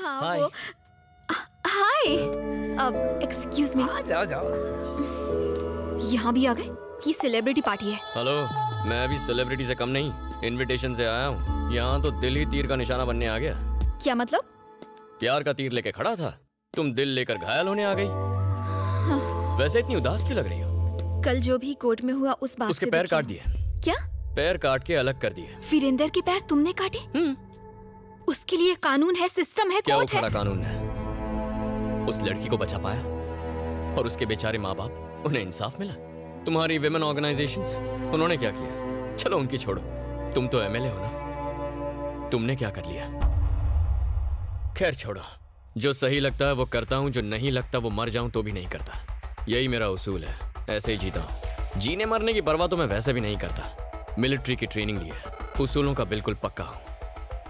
हाँ हाय। वो हाय excuse me, जाओ जाओ। यहाँ भी आ गए? ये सेलिब्रिटी पार्टी है। हेलो, मैं अभी सेलिब्रिटी से कम नहीं, इनविटेशन से आया हूँ। यहाँ तो दिल ही तीर का निशाना बनने आ गया। क्या मतलब? प्यार का तीर लेके खड़ा था, तुम दिल लेकर घायल होने आ गई। वैसे इतनी उदास क्यों लग रही हो? कल जो भी कोर्ट में हुआ उस बात उसके से पैर दुखी काट हूँ। दिए। क्या? पैर काट के अलग कर दिए। वीरेंद्र के पैर तुमने काटे? उसके लिए कानून है, सिस्टम है, क्या वो कोर्ट है। खरा कानून है? उस लड़की को बचा पाया और उसके बेचारे माँ बाप, उन्हें इंसाफ मिला। तुम्हारी विमेन ऑर्गेनाइजेशंस, उन्होंने क्या किया? चलो उनकी छोड़ो, तुम तो एमएलए हो ना, तुमने क्या कर लिया? खैर छोड़ो, जो सही लगता है वो करता हूँ, जो नहीं लगता वो मर जाऊं तो भी नहीं करता। यही मेरा उसूल है, ऐसे ही जीता हूँ। जीने मरने की परवाह तो मैं वैसे भी नहीं करता। मिलिट्री की ट्रेनिंग ली है, उसूलों का बिल्कुल पक्का हूँ,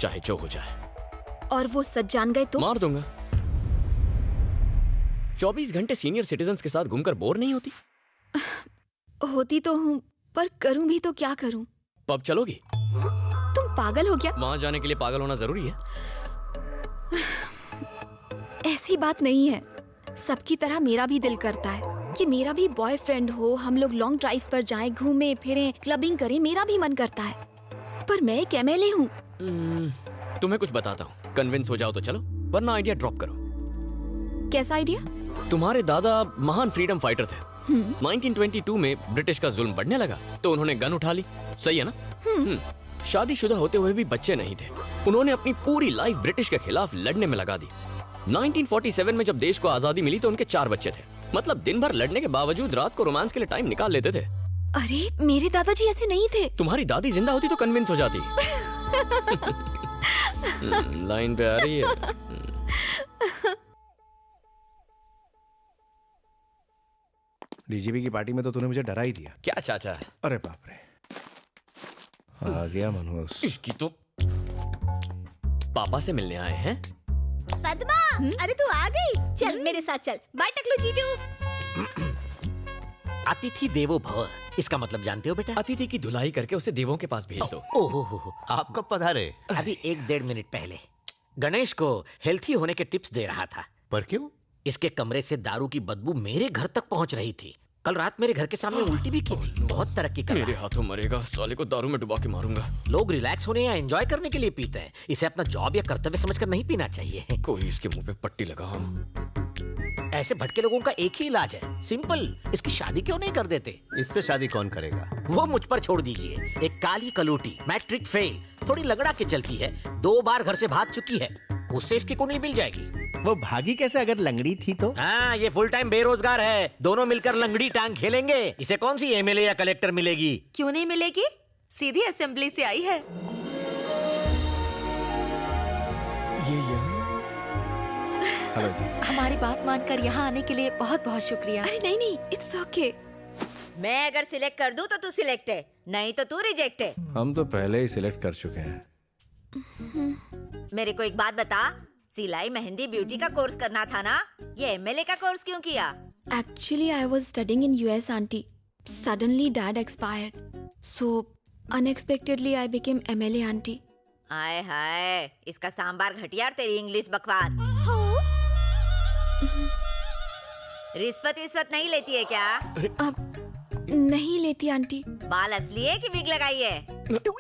चाहे जो हो जाए। और वो सच जान गए तो? मार दूंगा। 24 घंटे सीनियर सिटीजन्स के साथ घूमकर बोर नहीं होती? होती तो हूँ, पर करूँ भी तो क्या करूँ? पब चलोगी? तुम पागल हो गया? वहां जाने के लिए पागल होना जरूरी है? ऐसी बात नहीं है। सबकी तरह मेरा भी दिल करता है कि मेरा भी बॉयफ्रेंड हो, हम लोग लॉन्ग ड्राइव्स पर जाएं, घूमें फिरें, क्लबिंग करें, मेरा भी मन करता है। पर मैं एक एमएलए हूँ। तुम्हें कुछ बताता हूँ, कन्विंस हो जाओ तो चलो, वरना आइडिया ड्रॉप करो। कैसा आइडिया? तुम्हारे दादा महान फ्रीडम फाइटर थे। 1922 में ब्रिटिश का जुल्म बढ़ने लगा तो उन्होंने गन उठा ली, सही है ना? शादीशुदा होते हुए भी बच्चे नहीं थे। उन्होंने अपनी पूरी लाइफ ब्रिटिश के खिलाफ लड़ने में लगा दी। 1947 में जब देश को आजादी मिली तो उनके 4 बच्चे थे। मतलब दिन भर लड़ने के बावजूद रात को रोमांस के लिए टाइम निकाल लेते थे। अरे मेरे दादाजी ऐसे नहीं थे। तुम्हारी दादी जिंदा होती तो कन्विंस हो जाती। लाइन पे आ रही है। डीजीपी की पार्टी में तो तूने मुझे डरा ही दिया। क्या चाचा? अरे बाप रे, आ गया मनोज। इसकी तो पापा से मिलने आए हैं। पद्मा, अरे तू आ गई। चल मेरे साथ चल। बाय टकलू जीजू। अतिथि देवो भव, इसका मतलब जानते हो बेटा? अतिथि की धुलाई करके उसे देवों के पास भेज दो। ओहो, आप कब पधारे? अभी 1-1.5 मिनट पहले। गणेश को हेल्थी होने के टिप्स दे रहा था। पर क्यों? इसके कमरे से दारू की बदबू मेरे घर तक पहुंच रही थी। कल रात मेरे घर के सामने उल्टी भी की थी। बहुत तरक्की कर रहा मेरे है। हाथों मरेगा, साले को दारू में डुबा के मारूंगा। लोग रिलैक्स होने या एंजॉय करने के लिए पीते हैं, इसे अपना जॉब या कर्तव्य समझकर नहीं पीना चाहिए। कोई इसके मुंह पे पट्टी लगाओ। ऐसे भटके लोगों का एक ही इलाज है, सिंपल। इसकी शादी क्यों नहीं कर देते? इससे शादी कौन करेगा? वो मुझ पर छोड़ दीजिए। एक काली कलूटी, मैट्रिक फेल, थोड़ी लगड़ा के चलती है, 2 बार घर से भाग चुकी है, उससे इसकी कुंडली मिल जाएगी। वो भागी कैसे अगर लंगड़ी थी तो? हाँ, ये फुल टाइम बेरोजगार है। दोनों मिलकर लंगड़ी टांग खेलेंगे। इसे कौन सी एमएलए या कलेक्टर मिलेगी? क्यों नहीं मिलेगी? सीधी असेंबली से आई है। हेलो जी। हमारी बात मानकर यहाँ आने के लिए बहुत बहुत शुक्रिया। अरे नहीं नहीं, इट्स ओके। मैं अगर सिलेक्ट कर दूं तो तू सिलेक्ट है, नहीं तो तू रिजेक्ट है। हम तो पहले ही सिलेक्ट कर चुके हैं। मेरे को एक बात बता, सिलाई मेहंदी ब्यूटी का कोर्स करना था ना, ये एमएलए का कोर्स क्यों किया? Actually, I was studying in US, auntie. Suddenly, dad expired. So, unexpectedly, I became MLA, auntie. हाय हाय, इसका सांबार घटिया और तेरी इंग्लिश बकवास। रिश्वत नहीं लेती है क्या? अब नहीं लेती आंटी। बाल असली है कि विग लगाई है?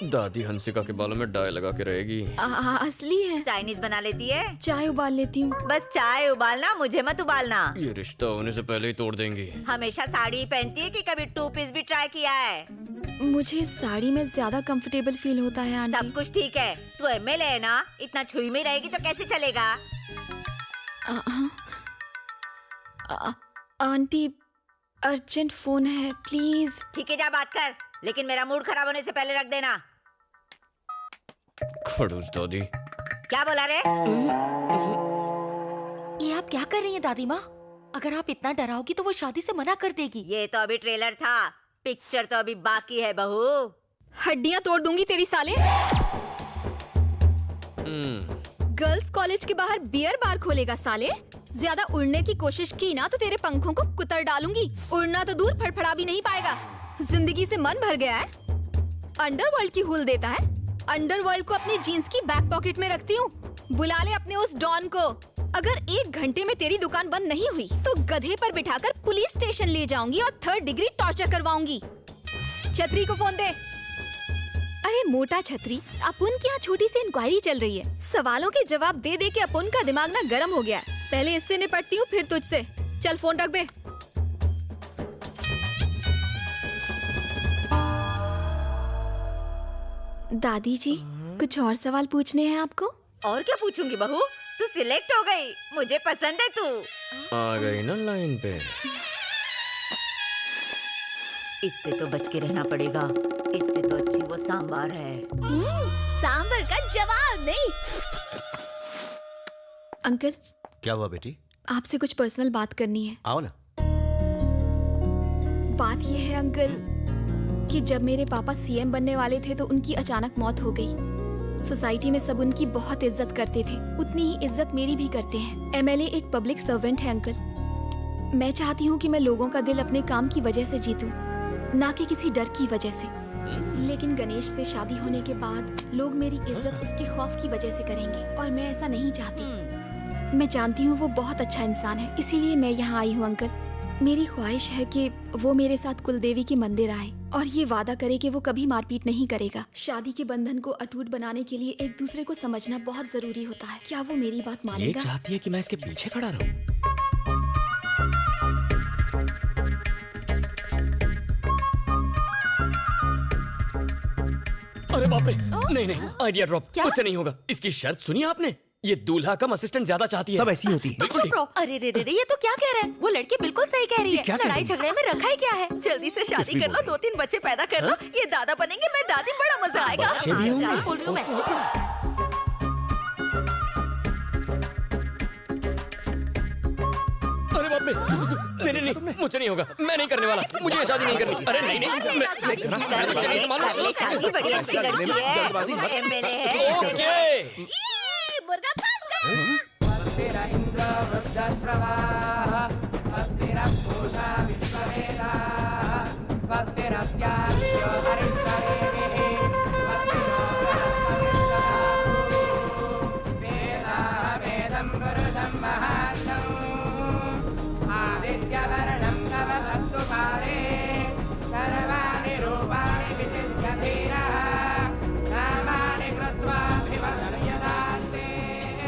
दादी हंसिका के बालों में डाई लगा के रहेगी। असली है। चाइनीज बना लेती है? चाय उबाल लेती हूँ। बस चाय उबालना, मुझे मत उबालना। ये रिश्ता होने से पहले ही तोड़ देंगी। हमेशा साड़ी पहनती है कि कभी 2 पीस भी ट्राई किया है? मुझे साड़ी में ज्यादा कंफर्टेबल फील होता है आंटी। सब कुछ ठीक है, तू एमएलए है ना, इतना छुई में रहेगी तो कैसे चलेगा? आंटी, अर्जेंट फोन है, प्लीज। ठीक है, जा बात कर, लेकिन मेरा मूड खराब होने से पहले रख देना। खड़ूस दादी। क्या बोला रे? ये आप क्या कर रही हैं दादी माँ? अगर आप इतना डराओगी तो वो शादी से मना कर देगी। ये तो अभी ट्रेलर था, पिक्चर तो अभी बाकी है बहू। हड्डियां तोड़ दूंगी तेरी साले। गर्ल्स कॉलेज के बाहर बियर बार खोलेगा साले। ज्यादा उड़ने की कोशिश की ना तो तेरे पंखों को कुतर डालूंगी। उड़ना तो दूर, फड़फड़ा भी नहीं पाएगा। जिंदगी से मन भर गया है, अंडरवर्ल्ड की हुल देता है। अंडरवर्ल्ड को अपनी जीन्स की बैक पॉकेट में रखती हूँ, बुला ले अपने उस डॉन को। अगर 1 घंटे में तेरी दुकान बंद नहीं हुई तो गधे पर बिठाकर पुलिस स्टेशन ले जाऊंगी और 3rd डिग्री टॉर्चर करवाऊंगी। छतरी को फोन दे। अरे मोटा छतरी, अपुन की यहाँ छोटी सी इंक्वायरी चल रही है। सवालों के जवाब दे दे के अपुन का दिमाग ना गर्म हो गया है। पहले इससे निपटती हूँ फिर तुझसे। चल फोन रख बे। दादी जी, कुछ और सवाल पूछने हैं आपको? और क्या पूछूंगी बहू, तू सिलेक्ट हो गई, मुझे पसंद है तू। आ गई ना लाइन पे। इससे तो बच के रहना पड़ेगा, इससे तो अच्छी वो सांबार है। सांबर का जवाब नहीं। अंकल, क्या हुआ बेटी? आपसे कुछ पर्सनल बात करनी है। आओ ना। बात यह है अंकल कि जब मेरे पापा सीएम बनने वाले थे तो उनकी अचानक मौत हो गई। सोसाइटी में सब उनकी बहुत इज्जत करते थे, उतनी ही इज्जत मेरी भी करते हैं। एमएलए एक पब्लिक सर्वेंट है अंकल। मैं चाहती हूँ कि मैं लोगों का दिल अपने काम की वजह से जीतूं, ना कि किसी डर की वजह से। लेकिन गणेश से शादी होने के बाद लोग मेरी इज्जत उसके खौफ की वजह से करेंगे और मैं ऐसा नहीं चाहती। मैं जानती हूँ वो बहुत अच्छा इंसान है, इसीलिए मैं यहाँ आई हूँ अंकल। मेरी ख्वाहिश है कि वो मेरे साथ कुलदेवी के मंदिर आए और ये वादा करे कि वो कभी मारपीट नहीं करेगा। शादी के बंधन को अटूट बनाने के लिए एक दूसरे को समझना बहुत जरूरी होता है। क्या वो मेरी बात ये मानेगा? चाहती है कि मैं इसके पीछे खड़ा रहूं। अरे बाप रे, नहीं नहीं, आइडिया ड्रॉप। कुछ नहीं होगा। इसकी शर्त सुनी आपने? ये दूल्हा कम असिस्टेंट ज्यादा चाहती है। सब ऐसी होती है। बिल्कुल ठीक। अरे रे रे रे, ये तो क्या कह रहा है? वो लड़की बिल्कुल सही कह रही है। क्या कह लड़ाई रही है? झगड़े में रखा ही क्या है? जल्दी से शादी कर लो, 2-3 बच्चे पैदा कर लो। ये दादा बनेंगे, मैं दादी, बड़ा मजा आएगा। बच्चे भी होंगे? सही बोल रही हूँ मैं। अरे बाप रे, नहीं नहीं नहीं, मुझे नहीं होगा। मैं नहीं करने वाला। मुझे ये शादी नहीं करनी। अरे नहीं नहीं, मैं बच्चे नहीं संभाल अगली शादी बड़ी अच्छी लड़की जल्दबाजी मत। है, एमएलए है। ओके। मुर्गा फंस गया।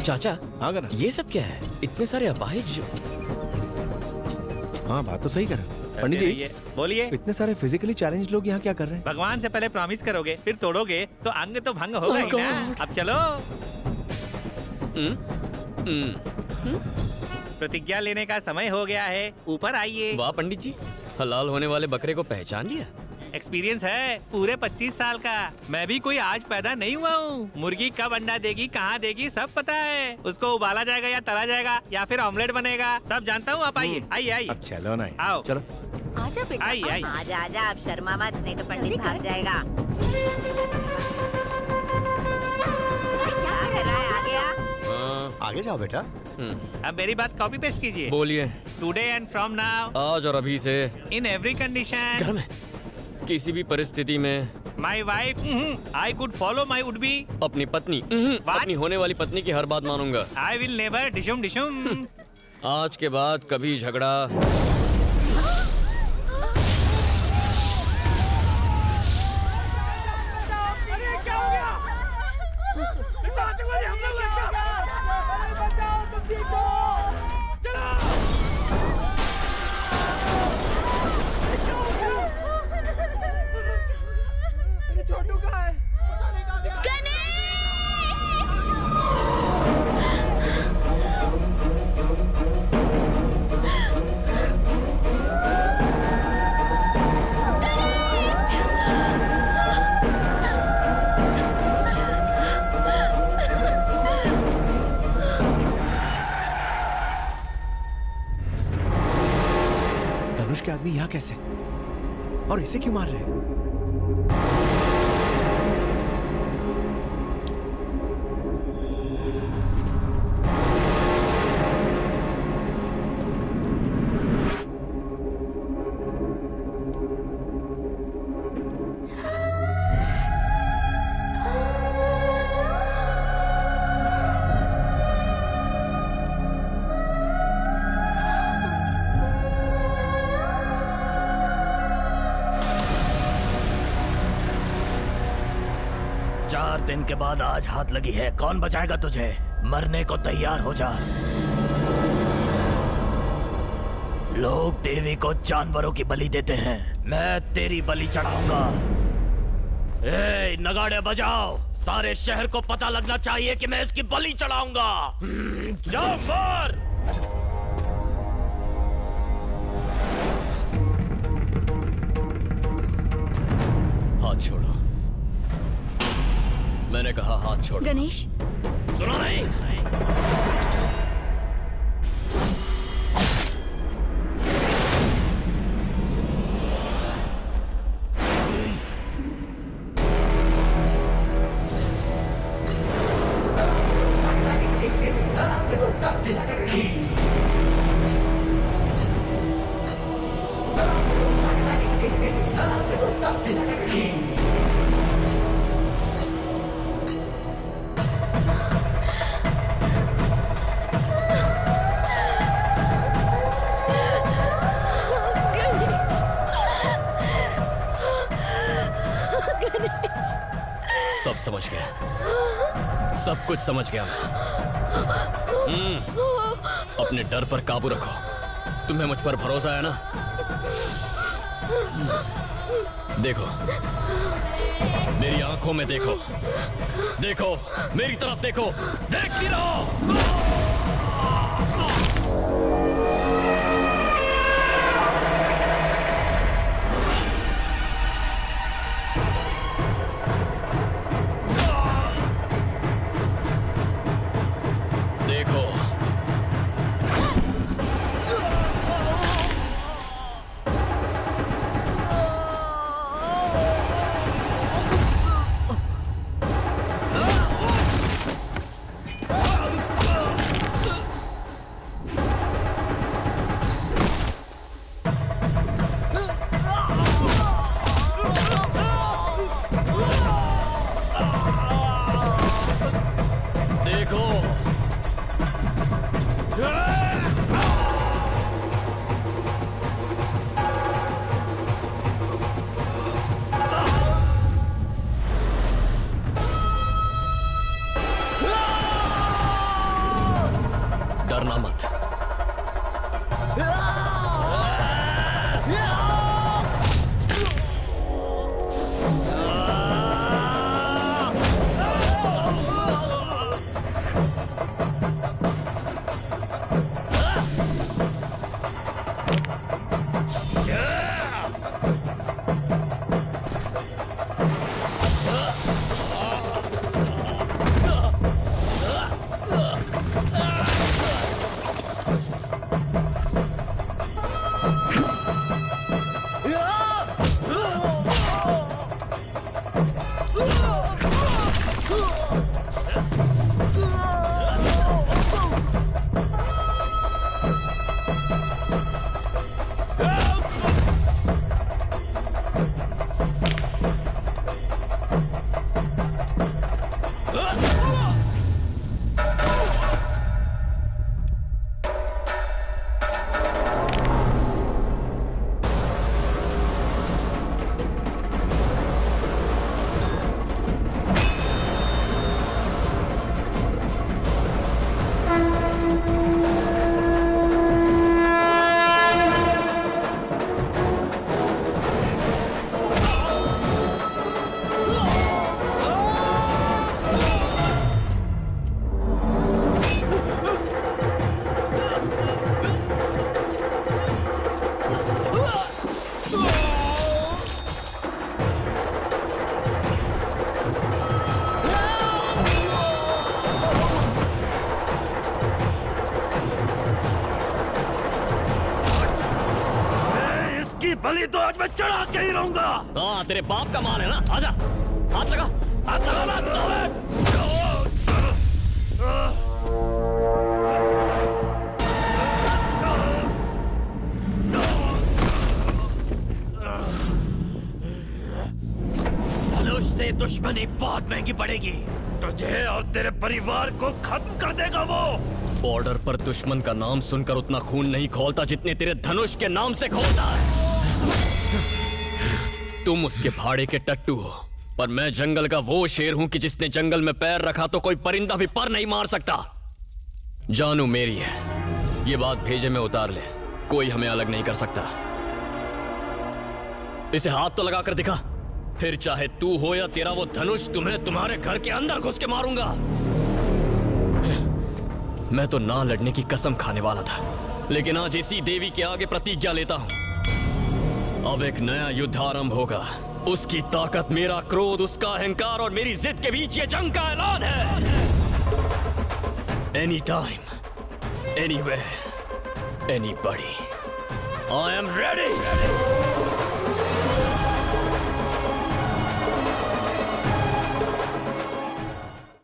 चाचा, हाँ करा। ये सब क्या है? इतने सारे अपाहिज। हाँ बात तो सही करा। पंडित जी, बोलिए। इतने सारे फिजिकली चैलेंज लोग यहाँ क्या कर रहे हैं? भगवान से पहले प्रॉमिस करोगे, फिर तोड़ोगे तो अंग तो भंग होगा ही ना। अब चलो, प्रतिज्ञा लेने का समय हो गया है। ऊपर आइए। वाह पंडित जी, हलाल होने वाले बकरे को पहचान लिया। एक्सपीरियंस है पूरे 25 साल का। मैं भी कोई आज पैदा नहीं हुआ हूँ। मुर्गी कब अंडा देगी, कहाँ देगी, सब पता है। उसको उबाला जाएगा या तला जाएगा या फिर ऑमलेट बनेगा, सब जानता हूँ। आप आइए आइए आइए। अब चलो ना यार। आओ। चलो। आजा बेटा। आइए आइए। आजा आजा, आप शर्मा मत, नहीं तो पंडित भाग जाएगा। क्या कर रहा है? आ गया? हाँ, आगे जाओ बेटा। अब मेरी बात कॉपी पेस्ट कीजिए। बोलिए। टुडे एंड फ्रॉम नाउ, आज और अभी से, इन एवरी कंडीशन, घर में किसी भी परिस्थिति में my wife I could follow my would be, अपनी पत्नी अपनी होने वाली पत्नी की हर बात मानूंगा। आई विल नेवर डिशुम डिशुम। आज के बाद कभी झगड़ा। धनुष के आदमी यहाँ कैसे? और इसे क्यों मार रहे हैं? दिन के बाद आज हाथ लगी है, कौन बचाएगा तुझे? मरने को तैयार हो जा। लोग देवी को जानवरों की बलि देते हैं, मैं तेरी बलि चढ़ाऊंगा। ए, नगाड़े बजाओ, सारे शहर को पता लगना चाहिए कि मैं इसकी बलि चढ़ाऊंगा। जाओ मार। हाथ छोड़ो, मैंने कहा हाथ छोड़ो। गणेश, सुनो नहीं? सब समझ गया, सब कुछ समझ गया मैं। अपने डर पर काबू रखो, तुम्हें मुझ पर भरोसा है ना? देखो, मेरी आंखों में देखो, देखो मेरी तरफ देखो, देखती रहो। देखो, देखो, डरना मत। बलि तो आज मैं चढ़ा के ही रहूंगा। हाँ, तेरे बाप का माल है ना, आजा, हाथ लगा, हाथ लगा, धनुष से दुश्मनी बहुत महंगी पड़ेगी, तुझे और तेरे परिवार को खत्म कर देगा वो। बॉर्डर पर दुश्मन का नाम सुनकर उतना खून नहीं खौलता जितने तेरे धनुष के नाम से खौलता है। तुम उसके भाड़े के टट्टू हो, पर मैं जंगल का वो शेर हूं कि जिसने जंगल में पैर रखा तो कोई परिंदा भी पर नहीं मार सकता। जानू मेरी है, ये बात भेजे में उतार ले, कोई हमें अलग नहीं कर सकता। इसे हाथ तो लगा कर दिखा, फिर चाहे तू हो या तेरा वो धनुष, तुम्हें तुम्हारे घर के अंदर घुस के मारूंगा। मैं तो ना लड़ने की कसम खाने वाला था, लेकिन आज इसी देवी के आगे प्रतिज्ञा लेता हूं। अब एक नया युद्ध आरंभ होगा। उसकी ताकत, मेरा क्रोध, उसका अहंकार और मेरी जिद के बीच ये जंग का ऐलान है। Any time, anywhere, anybody, I am ready.